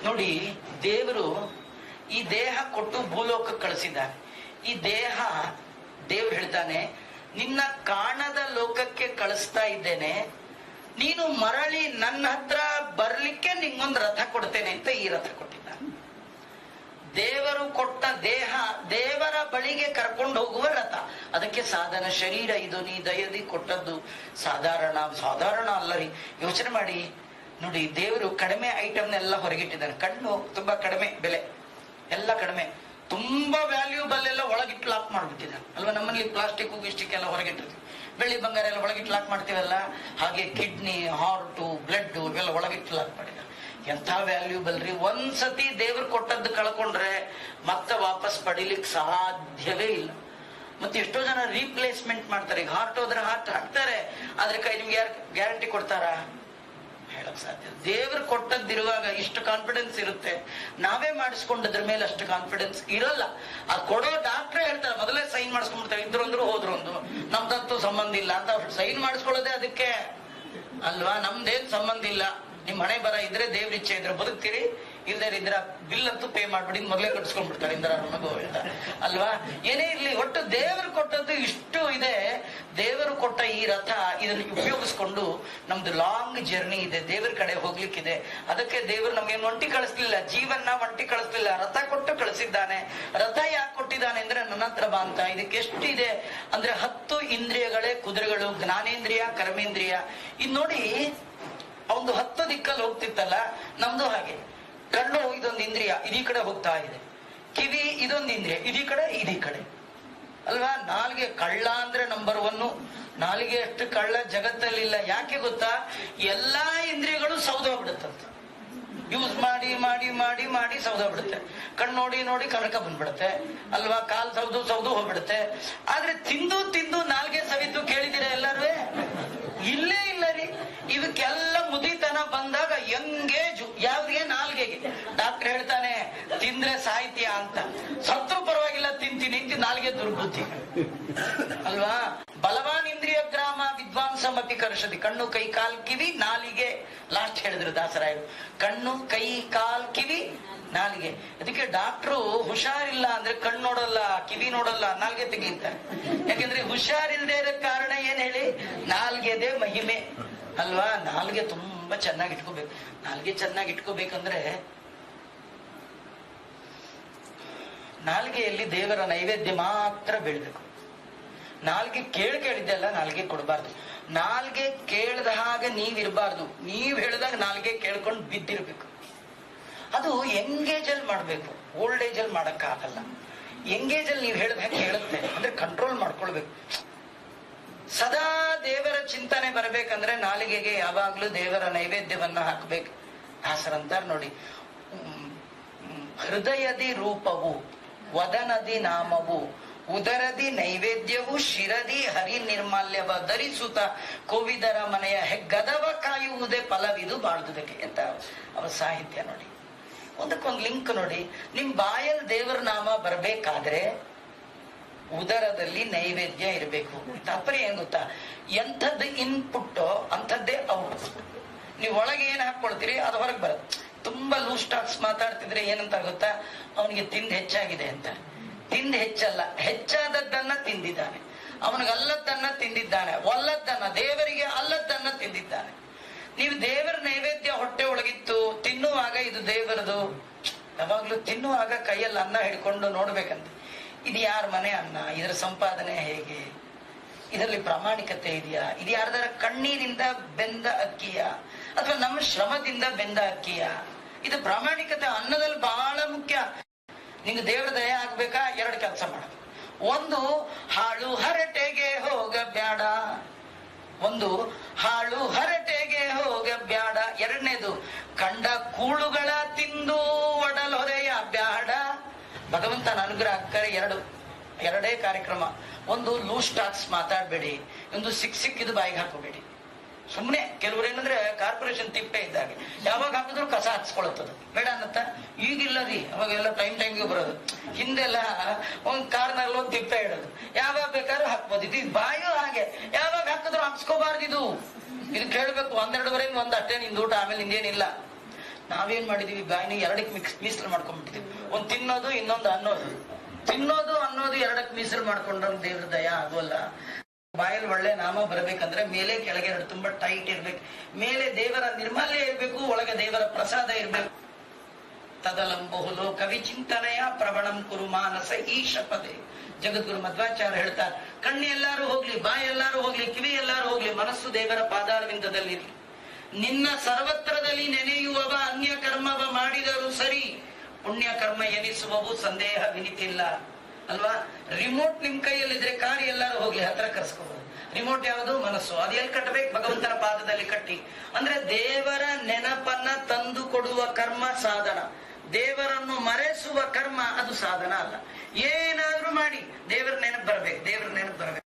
ನೋಡಿ, ದೇವರು ಈ ದೇಹ ಕೊಟ್ಟು ಭೂಲೋಕಕ್ಕೆ ಕಳಿಸಿದ್ದಾನೆ. ಈ ದೇಹ ದೇವ್ರು ಹೇಳ್ತಾನೆ, ನಿನ್ನ ಕಾಣದ ಲೋಕಕ್ಕೆ ಕಳಿಸ್ತಾ ಇದ್ದೇನೆ, ನೀನು ಮರಳಿ ನನ್ನ ಹತ್ರ ಬರ್ಲಿಕ್ಕೆ ನಿಂಗೊಂದು ರಥ ಕೊಡ್ತೇನೆ ಅಂತ ಈ ರಥ ಕೊಟ್ಟಿದ್ದಾನೆ. ದೇವರು ಕೊಟ್ಟ ದೇಹ ದೇವರ ಬಳಿಗೆ ಕರ್ಕೊಂಡು ಹೋಗುವ ರಥ. ಅದಕ್ಕೆ ಸಾಧನ ಶರೀರ ಇದು ನೀ ದಯದಿ ಕೊಟ್ಟದ್ದು ಸಾಧಾರಣ ಅಲ್ಲ ರೀ. ಯೋಚನೆ ಮಾಡಿ ನೋಡಿ, ದೇವರು ಕಡಿಮೆ ಐಟಮ್ನೆಲ್ಲ ಹೊರಗಿಟ್ಟಿದ್ದಾನೆ. ಕಣ್ಣು ತುಂಬಾ ಕಡಿಮೆ ಬೆಲೆ, ಎಲ್ಲ ಕಡಿಮೆ, ತುಂಬಾ ವ್ಯಾಲ್ಯೂಬಲ್ ಎಲ್ಲ ಒಳಗಿಟ್ಟು ಲಾಕ್ ಮಾಡ್ಬಿಟ್ಟಿದ್ದಾನೆ ಅಲ್ವಾ. ನಮ್ಮಲ್ಲಿ ಪ್ಲಾಸ್ಟಿಕ್ ಗಿಸ್ಟಿಕ್ ಎಲ್ಲ ಹೊರಗಿಟ್ಟಿರ್ತೀವಿ, ಬೆಳ್ಳಿ ಬಂಗಾರ ಎಲ್ಲ ಒಳಗಿಟ್ಟು ಲಾಕ್ ಮಾಡ್ತೀವಲ್ಲ, ಹಾಗೆ ಕಿಡ್ನಿ, ಹಾರ್ಟು, ಬ್ಲಡ್ ಇವೆಲ್ಲ ಒಳಗಿಟ್ಟು ಲಾಕ್ ಮಾಡಿದ್ದಾರೆ. ಎಂಥ ವ್ಯಾಲ್ಯೂಬಲ್ ರೀ. ಒಂದ್ಸತಿ ದೇವ್ರು ಕೊಟ್ಟದ್ದು ಕಳ್ಕೊಂಡ್ರೆ ಮತ್ತೆ ವಾಪಸ್ ಪಡಿಲಿಕ್ಕೆ ಸಾಧ್ಯವೇ ಇಲ್ಲ. ಮತ್ತೆ ಎಷ್ಟೋ ಜನ ರೀಪ್ಲೇಸ್ಮೆಂಟ್ ಮಾಡ್ತಾರೆ. ಈಗ ಹಾರ್ಟ್ ಹೋದ್ರೆ ಹಾರ್ಟ್ ಹಾಕ್ತಾರೆ, ಆದ್ರೆ ಕೈ ನಿಮ್ಗೆ ಯಾರು ಗ್ಯಾರಂಟಿ ಕೊಡ್ತಾರಾ? ಹೇಳಕ್ ಸಾಧ್ಯ. ದೇವ್ರು ಕೊಟ್ಟದ್ದಿರುವಾಗ ಇಷ್ಟು ಕಾನ್ಫಿಡೆನ್ಸ್ ಇರುತ್ತೆ, ನಾವೇ ಮಾಡಿಸ್ಕೊಂಡದ್ರ ಮೇಲೆ ಅಷ್ಟು ಕಾನ್ಫಿಡೆನ್ಸ್ ಇರಲ್ಲ. ಅದು ಕೊಡೋ ಡಾಕ್ಟ್ರೇ ಹೇಳ್ತಾರೆ, ಮೊದಲೇ ಸೈನ್ ಮಾಡಿಸ್ಕೊಂಡ್ಬಿಡ್ತಾರೆ, ಇದ್ರು ಅಂದ್ರು ಹೋದ್ರು ಒಂದು, ನಮ್ದಂತೂ ಸಂಬಂಧ ಇಲ್ಲ ಅಂತ ಸೈನ್ ಮಾಡಿಸ್ಕೊಳ್ಳೋದೇ ಅದಕ್ಕೆ ಅಲ್ವಾ. ನಮ್ದೇನ್ ಸಂಬಂಧ ಇಲ್ಲ, ನಿಮ್ ಹಣೆ ಬರ ಇದ್ರೆ ದೇವ್ರ ಇಚ್ಛೆ ಇದ್ರೆ ಬದುಕ್ತೀರಿ, ಇಲ್ದೇ ಇದ್ರ ಬಿಲ್ ಅಂತೂ ಪೇ ಮಾಡ್ಬಿಡಿ, ಮೊದಲೇ ಕಟ್ಸ್ಕೊಂಡ್ಬಿಡ್ತಾರೆ ಇಂದ್ರ ನಮಗೂ ಅಲ್ವಾ. ಏನೇ ಇರ್ಲಿ, ಒಟ್ಟು ದೇವರು ಕೊಟ್ಟದ್ದು ಇಷ್ಟು ಇದೆ. ದೇವರು ಕೊಟ್ಟ ಈ ರಥ ಇದನ್ನು ಉಪಯೋಗಿಸ್ಕೊಂಡು ನಮ್ದು ಲಾಂಗ್ ಜರ್ನಿ ಇದೆ, ದೇವರ ಕಡೆ ಹೋಗ್ಲಿಕ್ಕಿದೆ. ಅದಕ್ಕೆ ದೇವರು ನಮ್ಗೇನು ಒಂಟಿ ಕಳಿಸ್ಲಿಲ್ಲ, ಜೀವನ ಒಂಟಿ ಕಳಿಸ್ಲಿಲ್ಲ, ರಥ ಕೊಟ್ಟು ಕಳಿಸಿದ್ದಾನೆ. ರಥ ಯಾಕೆ ಕೊಟ್ಟಿದ್ದಾನೆ ಅಂದ್ರೆ ನನ್ನ ಹತ್ರ ಬಾ ಅಂತ. ಇದಕ್ಕೆ ಎಷ್ಟಿದೆ ಅಂದ್ರೆ 10 ಇಂದ್ರಿಯಗಳೇ ಕುದುರೆಗಳು, ಜ್ಞಾನೇಂದ್ರಿಯ, ಕರ್ಮೇಂದ್ರಿಯ. ಇದ್ ನೋಡಿ, ಅವನು 10 ದಿಕ್ಕಲ್ಲಿ ಹೋಗ್ತಿತ್ತಲ್ಲ, ನಮ್ದು ಹಾಗೆ. ಕಣ್ಣು ಇದೊಂದು ಇಂದ್ರಿಯ, ಇದೀ ಕಡೆ ಹೋಗ್ತಾ ಇದೆ. ಕಿವಿ ಇದೊಂದು ಇಂದ್ರಿಯ, ಇದೀ ಕಡೆ ಅಲ್ವಾ. ನಾಲ್ಗೆ ಕಳ್ಳ ಅಂದ್ರೆ ನಂಬರ್ 1. ನಾಲ್ಗೆ ಅಷ್ಟು ಕಳ್ಳ ಜಗತ್ತಲ್ಲಿಲ್ಲ. ಯಾಕೆ ಗೊತ್ತಾ? ಎಲ್ಲಾ ಇಂದ್ರಿಯಗಳು ಸೌದೋಗ್ಬಿಡುತ್ತಂತ. ಯೂಸ್ ಮಾಡಿ ಮಾಡಿ ಮಾಡಿ ಮಾಡಿ ಸೌದೋಗ್ಬಿಡುತ್ತೆ. ಕಣ್ಣು ನೋಡಿ ನೋಡಿ ಕನಕ ಬಂದ್ಬಿಡುತ್ತೆ ಅಲ್ವಾ. ಕಾಲ್ ಸೌದು ಹೋಗ್ಬಿಡುತ್ತೆ. ಆದ್ರೆ ತಿಂದು ತಿಂದು ನಾಲ್ಗೆ ಸವಿತು ಕೇಳಿದಿರ ಎಲ್ಲರೂ? ಇಲ್ಲೇ ಇಲ್ಲ ರೀ. ಇವಕ್ಕೆಲ್ಲ ಮುದಿತನ ಬಂದಾಗ ಎಂಗೇಜು ಯಾವ್ದಿಗೆ? ನಾಲ್ಗೆಗೆ. ಡಾಕ್ಟರ್ ಹೇಳ್ತಾನೆ ತಿಂದ್ರೆ ಸಾಹಿತ್ಯ ಅಂತ. ಸತ್ರು ಪರವಾಗಿಲ್ಲ, ತಿಂತೀನಿ ಅಂತ ನಾಲ್ಗೆ ದುರ್ಬುದ್ಧಿ ಅಲ್ವಾ. ಬಲವಾನ್ ಇಂದ್ರಿಯ ಗ್ರಾಮ ವಿದ್ವಾಂಸಮಪಿ ಕರ್ಷದಿ. ಕಣ್ಣು, ಕೈ, ಕಾಲ್, ಕಿವಿ, ನಾಲಿಗೆ. ಲಾಸ್ಟ್ ಹೇಳಿದ್ರು ದಾಸರಾಯರು, ಕಣ್ಣು, ಕೈ, ಕಾಲ್, ಕಿವಿ, ನಾಲಿಗೆ. ಅದಕ್ಕೆ ಡಾಕ್ಟ್ರು ಹುಷಾರಿಲ್ಲ ಅಂದ್ರೆ ಕಣ್ಣು ನೋಡಲ್ಲ, ಕಿವಿ ನೋಡಲ್ಲ, ನಾಲ್ಗೆ ತೆಗೀತಾರೆ. ಯಾಕೆಂದ್ರೆ ಹುಷಾರಿಲ್ಲದೆ ಇರೋ ಕಾರಣ ಏನ್ ಹೇಳಿ? ನಾಲ್ಗೆದೆ ಮಹಿಮೆ ಅಲ್ವಾ. ನಾಲ್ಗೆ ತುಂಬಾ ಚೆನ್ನಾಗಿ ಇಟ್ಕೋಬೇಕು. ನಾಲ್ಗೆ ಚೆನ್ನಾಗಿ ಇಟ್ಕೋಬೇಕಂದ್ರೆ ನಾಲ್ಗೆಯಲ್ಲಿ ದೇವರ ನೈವೇದ್ಯ ಮಾತ್ರ ಬೀಳ್ಬೇಕು. ನಾಲ್ಗೆ ಕೇಳಿದ್ದೆಲ್ಲ ನಾಲ್ಗೆ ಕೊಡಬಾರ್ದು. ನಾಲ್ಗೆ ಕೇಳ್ದ ಹಾಗೆ ನೀವಿರಬಾರ್ದು. ನೀವ್ ಹೇಳಿದಾಗ ನಾಲ್ಗೆ ಕೇಳ್ಕೊಂಡು ಬಿದ್ದಿರ್ಬೇಕು. ಅದು ಎಂಗೇಜ್ ಅಲ್ಲಿ ಮಾಡ್ಬೇಕು, ಓಲ್ಡ್ ಏಜ್ ಅಲ್ಲಿ ಮಾಡಕ್ ಆಗಲ್ಲ. ಎಂಗೇಜ್ ಅಲ್ಲಿ ನೀವ್ ಹೇಳಿದ ಹಾಗೆ ಹೇಳುತ್ತೆ ಅಂದ್ರೆ ಕಂಟ್ರೋಲ್ ಮಾಡ್ಕೊಳ್ಬೇಕು. ಸದಾ ದೇವರ ಚಿಂತನೆ ಬರಬೇಕಂದ್ರೆ ನಾಲಿಗೆಗೆ ಯಾವಾಗ್ಲೂ ದೇವರ ನೈವೇದ್ಯವನ್ನ ಹಾಕ್ಬೇಕು. ದಾಸರಂತಾರ ನೋಡಿ, ಹೃದಯದಿ ರೂಪವು, ವದನದಿ ನಾಮವು, ಉದರದಿ ನೈವೇದ್ಯವು, ಶಿರದಿ ಹರಿ ನಿರ್ಮಾಲ್ಯವ ಧರಿಸುತ್ತ ಕೋವಿದರ ಮನೆಯ ಹೆಗ್ಗದವ ಕಾಯುವುದೇ ಫಲವಿದು ಬಾಳ್ದುದಕ್ಕೆ ಅಂತ ಅವರ ಸಾಹಿತ್ಯ ನೋಡಿ. ಒಂದಕ್ಕೊಂದು ಲಿಂಕ್ ನೋಡಿ. ನಿಮ್ ಬಾಯಲ್ಲಿ ದೇವರ ನಾಮ ಬರ್ಬೇಕಾದ್ರೆ ಉದರದಲ್ಲಿ ನೈವೇದ್ಯ ಇರಬೇಕು. ತಾತ್ಪರ್ಯ ಏನ್ ಗೊತ್ತಾ? ಎಂಥದ್ದು ಇನ್ಪುಟ್ ಅಂಥದ್ದೇ ಔಟ್ಪುಟ್. ನೀವು ಒಳಗೆ ಏನ್ ಹಾಕೊಳ್ತೀರಿ ಅದು ಹೊರಗೆ ಬರುತ್ತೆ. ತುಂಬಾ ಲೂಸ್ ಟಾಕ್ಸ್ ಮಾತಾಡ್ತಿದ್ರೆ ಏನಂತ ಗೊತ್ತಾ? ಅವನಿಗೆ ತಿಂದು ಹೆಚ್ಚಾಗಿದೆ ಅಂತ. ತಿಂದು ಹೆಚ್ಚಲ್ಲ, ಹೆಚ್ಚಾದದ್ದನ್ನ ತಿಂದಿದ್ದಾನೆ. ಅವನಿಗೆ ಅಲ್ಲದ್ದನ್ನ ತಿಂದಿದ್ದಾನೆ, ಒಲ್ಲದ್ದನ್ನ, ದೇವರಿಗೆ ಅಲ್ಲದ್ದನ್ನ ತಿಂದಿದ್ದಾನೆ. ನೀವು ದೇವರ ನೈವೇದ್ಯ ಹೊಟ್ಟೆ ಒಳಗಿತ್ತು, ತಿನ್ನುವಾಗ ಇದು ದೇವರದು. ಯಾವಾಗ್ಲೂ ತಿನ್ನುವಾಗ ಕೈಯಲ್ಲಿ ಅನ್ನ ಹಿಡ್ಕೊಂಡು ನೋಡ್ಬೇಕಂತ, ಇದು ಯಾರ ಮನೆ ಅನ್ನ, ಇದರ ಸಂಪಾದನೆ ಹೇಗೆ, ಇದರಲ್ಲಿ ಪ್ರಾಮಾಣಿಕತೆ ಇದೆಯಾ, ಇದು ಯಾರ್ದಾರ ಕಣ್ಣೀರಿಂದ ಬೆಂದ ಅಕ್ಕಿಯ ಅಥವಾ ನಮ್ಮ ಶ್ರಮದಿಂದ ಬೆಂದ ಅಕ್ಕಿಯ, ಇದು ಪ್ರಾಮಾಣಿಕತೆ ಅನ್ನದಲ್ಲಿ ಬಹಳ ಮುಖ್ಯ. ನಿಂಗೆ ದೇವರ ದಯ ಆಗ್ಬೇಕಾ? 2 ಕೆಲಸ ಮಾಡೋದು. ಒಂದು, ಹಾಳು ಹರಟೆಗೆ ಹೋಗ ಬ್ಯಾಡ. ಹಾಳು ಹರಟೆಗೆ ಹೋಗ ಬ್ಯಾಡ. 2ನೇದು, ಕಂಡ ಕೂಳುಗಳ ತಿಂದು ಒಡಲೊರೆಯ ಬ್ಯಾಡ. ಭಗವಂತನ ಅನುಗ್ರಹ ಆಗ್ತಾರೆ. 2 ಕಾರ್ಯಕ್ರಮ. ಒಂದು, ಲೂಸ್ ಟಾಕ್ಸ್ ಮಾತಾಡ್ಬೇಡಿ. ಒಂದು, ಸಿಕ್ಕಿದ್ದು ಬಾಯಿಗೆ ಹಾಕೋಬೇಡಿ. ಸುಮ್ನೆ ಕೆಲವ್ರು ಏನಂದ್ರೆ ಕಾರ್ಪೊರೇಷನ್ ತಿಪ್ಪೆ ಇದ್ದಾಗೆ ಯಾವಾಗ ಹಾಕಿದ್ರು ಕಸ ಹಚ್ಕೊಳತ್ತದ, ಬೇಡ ಅನ್ನತ್ತ. ಈಗಿಲ್ಲ ರೀ, ಅವಾಗೆಲ್ಲ ಟೈಮ್ಗೆ ಬರೋದು. ಹಿಂದೆಲ್ಲ ಒಂದ್ ಕಾರ್ನಲ್ಲಿ ಒಂದು ತಿಪ್ಪೆ ಇಡೋದು, ಯಾವಾಗ ಬೇಕಾದ್ರೂ ಹಾಕ್ಬೋದು. ಇದು ಬಾಯು ಹಾಗೆ, ಯಾವಾಗ ಹಾಕಿದ್ರು ಹಾಕ್ಸ್ಕೋಬಾರ್ದು. ಇದು ಕೇಳ್ಬೇಕು. 12 ಒಂದು ಅಷ್ಟೇ ನಿಂದು ಊಟ, ಆಮೇಲೆ ನಿಂದೇನಿಲ್ಲ. ನಾವೇನ್ ಮಾಡಿದೀವಿ, ಬಾಯಿನ ಎರಡಕ್ಕೆ ಮೀಸಲು ಮಾಡ್ಕೊಂಡ್ಬಿಟ್ಟಿದೀವಿ. ಒಂದ್ ತಿನ್ನೋದು, ಇನ್ನೊಂದು ಅನ್ನೋದು. ತಿನ್ನೋದು ಅನ್ನೋದು ಎರಡಕ್ಕೆ ಮೀಸಲು ಮಾಡ್ಕೊಂಡ್ರೆ ದೇವ್ರ ದಯ ಆಗೋಲ್ಲ. ಬಾಯಲ್ಲಿ ಒಳ್ಳೆ ನಾಮ ಬರ್ಬೇಕಂದ್ರೆ ಮೇಲೆ ಕೆಳಗೆ ಎರಡು ತುಂಬಾ ಟೈಟ್ ಇರ್ಬೇಕು. ಮೇಲೆ ದೇವರ ನಿರ್ಮಲ್ಯ ಇರ್ಬೇಕು, ಒಳಗೆ ದೇವರ ಪ್ರಸಾದ ಇರ್ಬೇಕು. ತದಲಂಬಹು ಲೋಕ ವಿಚಿಂತನೆಯ ಪ್ರವಣಂ ಕುರು ಮಾನಸ ಈಶ ಪದೇ. ಜಗದ್ಗುರು ಮಧ್ವಾಚಾರ್ಯ ಹೇಳ್ತಾರೆ, ಕಣ್ಣು ಎಲ್ಲಾರು ಹೋಗ್ಲಿ, ಬಾಯಿ ಎಲ್ಲಾರು ಹೋಗ್ಲಿ, ಕಿವಿ ಎಲ್ಲಾರು ಹೋಗ್ಲಿ, ಮನಸ್ಸು ದೇವರ ಪಾದಾರವಿಂದದಲ್ಲಿರ್ಲಿ. ನಿನ್ನ ಸರ್ವತ್ರದಲ್ಲಿ ನೆನೆಯುವವ ಅನ್ಯ ಕರ್ಮವ ಮಾಡಿದರೂ ಸರಿ, ಪುಣ್ಯ ಕರ್ಮ ಎನಿಸುವವು ಸಂದೇಹ ವಿನಿತಿಲ್ಲ ಅಲ್ವಾ. ರಿಮೋಟ್ ನಿಮ್ ಕೈಯಲ್ಲಿದ್ರೆ ಕಾರ್ ಎಲ್ಲಾರು ಹೋಗ್ಲಿ, ಹತ್ರ ಕರ್ಸ್ಕೋಬಹುದು. ರಿಮೋಟ್ ಯಾವುದು? ಮನಸ್ಸು. ಅದು ಎಲ್ಲಿ ಕಟ್ಟಬೇಕು? ಭಗವಂತನ ಪಾದದಲ್ಲಿ ಕಟ್ಟಿ. ಅಂದ್ರೆ ದೇವರ ನೆನಪನ್ನ ತಂದು ಕೊಡುವ ಕರ್ಮ ಸಾಧನ, ದೇವರನ್ನು ಮರೆಸುವ ಕರ್ಮ ಅದು ಸಾಧನ ಅಲ್ಲ. ಏನಾದ್ರೂ ಮಾಡಿ ದೇವರ ನೆನಪು ಬರ್ಬೇಕು, ದೇವರ ನೆನಪು ಬರ್ಬೇಕು.